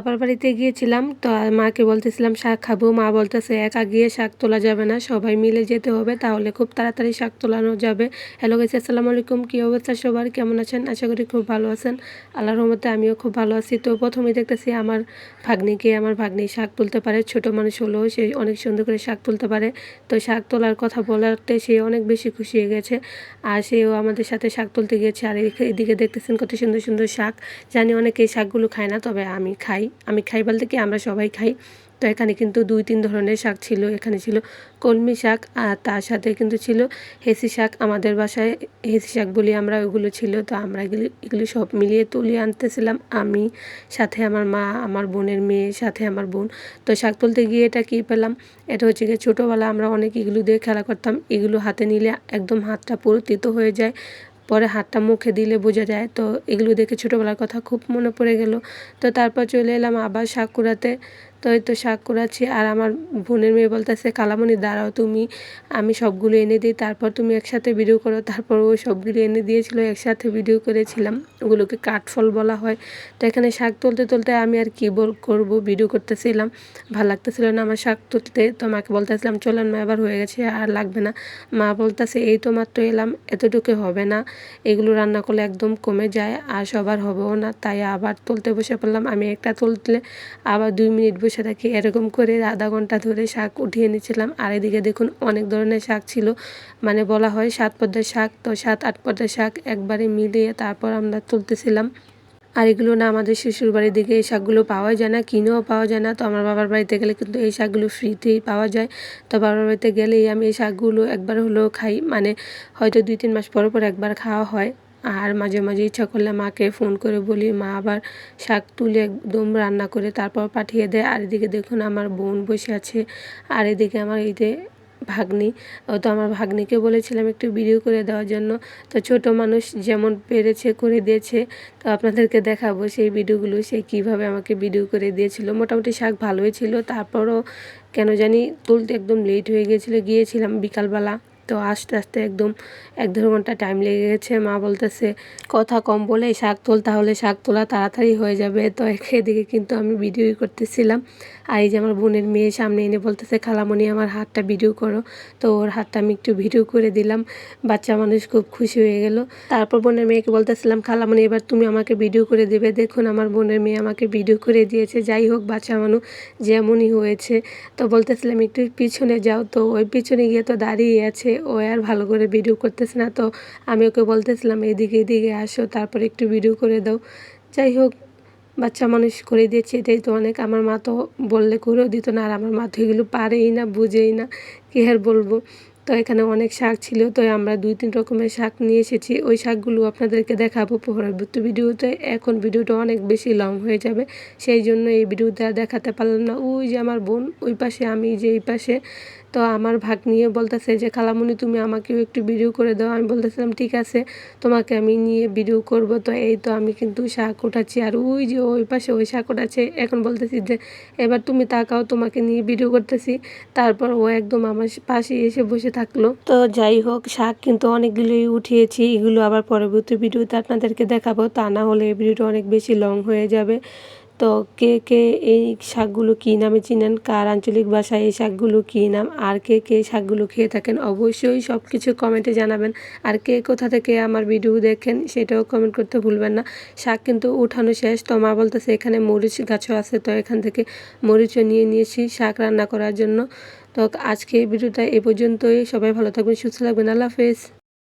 বাবার বাড়িতে গিয়েছিলাম, তো মাকে বলতেছিলাম শাক খাবো। মা বলতেছে একা গিয়ে শাক তোলা যাবে না, সবাই মিলে যেতে হবে, তাহলে খুব তাড়াতাড়ি শাক তোলানো যাবে। হ্যালো গাইস, আসসালামু আলাইকুম। কী অবস্থা সবার, কেমন আছেন? আশা করি খুব ভালো আছেন। আল্লাহর রহমতে আমিও খুব ভালো আছি। তো প্রথমেই দেখতেছি আমার ভাগ্নি শাক তুলতে পারে। ছোট মানুষ হলেও সে অনেক সুন্দর করে শাক তুলতে পারে। তো শাক তোলার কথা বলাতে সে অনেক বেশি খুশি হয়ে গেছে, আর সেও আমাদের সাথে শাক তুলতে গিয়েছে। আর এদিকে দেখতেছেন কত সুন্দর সুন্দর শাক। জানি অনেকে এই শাকগুলো খায় না, তবে আমি খাই বলতে কি আমরা সবাই খাই। তো এখানে কিন্তু 2-3 ধরনের শাক ছিল। এখানে ছিল কলমি শাক, আর তার সাথে কিন্তু ছিল হেসি শাক। আমাদের বাসায় হেসি শাক বলি আমরা, ওগুলো ছিল। তো আমরা এগুলি সব মিলিয়ে তুলিয়ে আনতেছিলাম আমি, সাথে আমার মা, আমার বোনের মেয়ে, সাথে আমার বোন। তো শাক তুলতে গিয়ে এটা কী পেলাম, এটা হচ্ছে গিয়ে ছোটোবেলা আমরা অনেক এগুলো দিয়ে খেলা করতাম। এগুলো হাতে নিলে একদম হাতটা পুরো তিতো হয়ে যায়, পরে হাতটা মুখে দিলে বোঝা যায়। তো এগুলো দেখে ছোটোবেলার কথা খুব মনে পড়ে গেল। তো তারপর চলে এলাম আবার শাক কুড়াতে। তো এই তো শাক কুড়াচ্ছি, আর আমার বোনের মেয়ে বলতেছে কালামণি দাঁড়াও তুমি, আমি সবগুলো এনে দিই, তারপর তুমি একসাথে ভিডিও করো। তারপর ও সবগুলো এনে দিয়েছিল, একসাথে ভিডিও করেছিলাম। ওগুলোকে কাঠফল বলা হয়। তো এখানে শাক তুলতে তুলতে আমি আর কী করবো, ভিডিও করতেছিলাম, ভালো লাগতেছিল না আমার শাক তুলতে। তো মাকে বলতেছিলাম চলেন মা, এবার হয়ে গেছে আর লাগবে না। মা বলতেছে এই তো মাত্র এলাম, এতটুকু হবে না, এগুলো রান্না করলে একদম কমে যায় আর সবার হবেও না। তাই আবার তুলতে বসে পড়লাম। আমি একটা তুলতে আবার 2 মিনিট বসে থাকি, এরকম করে আধা ঘন্টা ধরে শাক উঠিয়ে নিয়েছিলাম। আর এদিকে দেখুন অনেক ধরনের শাক ছিল, মানে বলা হয় 7 পদের শাক। তো 7-8 পদের শাক একবারে মিলিয়ে তারপর আমরা তুলতেছিলাম। আর এগুলো না আমাদের শ্বশুর বাড়ির দিকে এই শাকগুলো পাওয়া যায় না, কিনেও পাওয়া যায় না। তো আমার বাবার বাড়িতে গেলে কিন্তু এই শাকগুলো ফ্রিতেই পাওয়া যায়। তো বাবার বাড়িতে গেলেই আমি এই শাকগুলো একবার হলেও খাই, মানে হয়তো 2-3 মাস পর পর একবার খাওয়া হয়। আর মাঝে মাঝে ইচ্ছা করলে মাকে ফোন করে বলি, মা আবার শাক তুলে একদম রান্না করে তারপর পাঠিয়ে দেয়। আর এদিকে দেখুন আমার বোন বসে আছে, আর এদিকে আমার এই যে ভাগ্নি, তো আমার ভাগ্নিকে বলেছিলাম একটু ভিডিও করে দেওয়ার জন্য। তো ছোট মানুষ যেমন পেরেছে করে দিয়েছে। তো আপনাদেরকে দেখাবো সেই ভিডিওগুলো, সে কীভাবে আমাকে ভিডিও করে দিয়েছিল। মোটামুটি শাক ভালোই ছিল, তারপরও কেন জানি তুলতে একদম লেট হয়ে গিয়েছিলাম বিকালবেলা। তো আস্তে আস্তে একদম 1-1.5 ঘন্টা টাইম লেগে গেছে। মা বলতেছে কথা কম বলে শাক তোল, তাহলে শাক তোলা তাড়াতাড়ি হয়ে যাবে। তো এদিকে কিন্তু আমি ভিডিওই করতেছিলাম। আর এই যে আমার বোনের মেয়ে সামনে এনে বলতেছে খালামণি আমার হাতটা ভিডিও করো। তো ওর হাতটা আমি একটু ভিডিও করে দিলাম, বাচ্চা মানুষ খুব খুশি হয়ে গেল। তারপর বোনের মেয়েকে বলতেছিলাম খালামণি এবার তুমি আমাকে ভিডিও করে দেবে। দেখুন আমার বোনের মেয়ে আমাকে ভিডিও করে দিয়েছে। যাই হোক, বাচ্চা মানুষ যেমনই হয়েছে। তো বলতেছিলাম একটু পিছনে যাও, তো ওই পিছনে গিয়ে তো দাঁড়িয়ে আছে, ও আর ভালো করে ভিডিও করতেছে না। তো আমি ওকে বলতেছিলাম এদিকে আসো, তারপর একটু ভিডিও করে দাও। যাই হোক, বাচ্চা মানুষ করে দিয়েছে, এটাই তো অনেক। আমার মা তো বললে করেও দিত না, আর আমার মা তো এগুলো পারেই না, বুঝেই না, কী আর বলবো। তো এখানে অনেক শাক ছিল, তো আমরা 2-3 রকমের শাক নিয়ে এসেছি। ওই শাকগুলো আপনাদেরকে দেখাবো পরবর্তী ভিডিওতে। এখন ভিডিওটা অনেক বেশি লং হয়ে যাবে, সেই জন্য এই ভিডিওতে আর দেখাতে পারলাম না। ওই যে আমার বোন ওই পাশে, আমি যে এই পাশে। তো আমার ভাগ্নিয়ে বলতেছে যে খালামণি তুমি আমাকেও একটু ভিডিও করে দাও। আমি বলতেছিলাম ঠিক আছে, তোমাকে আমি নিয়ে ভিডিও করব। তো এই তো আমি কিন্তু শাক উঠাচ্ছি, আর ওই যে ওই পাশে ওই শাক উঠাচ্ছে। এখন বলতেছি যে এবার তুমি তাকাও, তোমাকে নিয়ে ভিডিও করতেছি। তারপর ও একদম আমার পাশে এসে বসে থাকলো। তো যাই হোক, শাক কিন্তু অনেকগুলোই উঠিয়েছি, এগুলো আবার পরবর্তী ভিডিওতে আপনাদেরকে দেখাবো, তা না হলে এই ভিডিওটা অনেক বেশি লং হয়ে যাবে। তো কে কে এই শাকগুলো কী নামে চিনেন, কার আঞ্চলিক ভাষায় এই শাকগুলো কী নাম, আর কে কে শাকগুলো খেয়ে থাকেন, অবশ্যই সব কিছু কমেন্টে জানাবেন। আর কে কোথা থেকে আমার ভিডিও দেখেন সেটাও কমেন্ট করতে ভুলবেন না। শাক কিন্তু উঠানো শেষ। তো মা বলতেছে এখানে মরিচ গাছও আছে, তো এখান থেকে মরিচও নিয়ে নিয়েছি শাক রান্না করার জন্য। তো আজকে ভিডিওটা এ পর্যন্তই। সবাই ভালো থাকবেন, সুস্থ থাকবেন, আল্লাহ হাফেজ।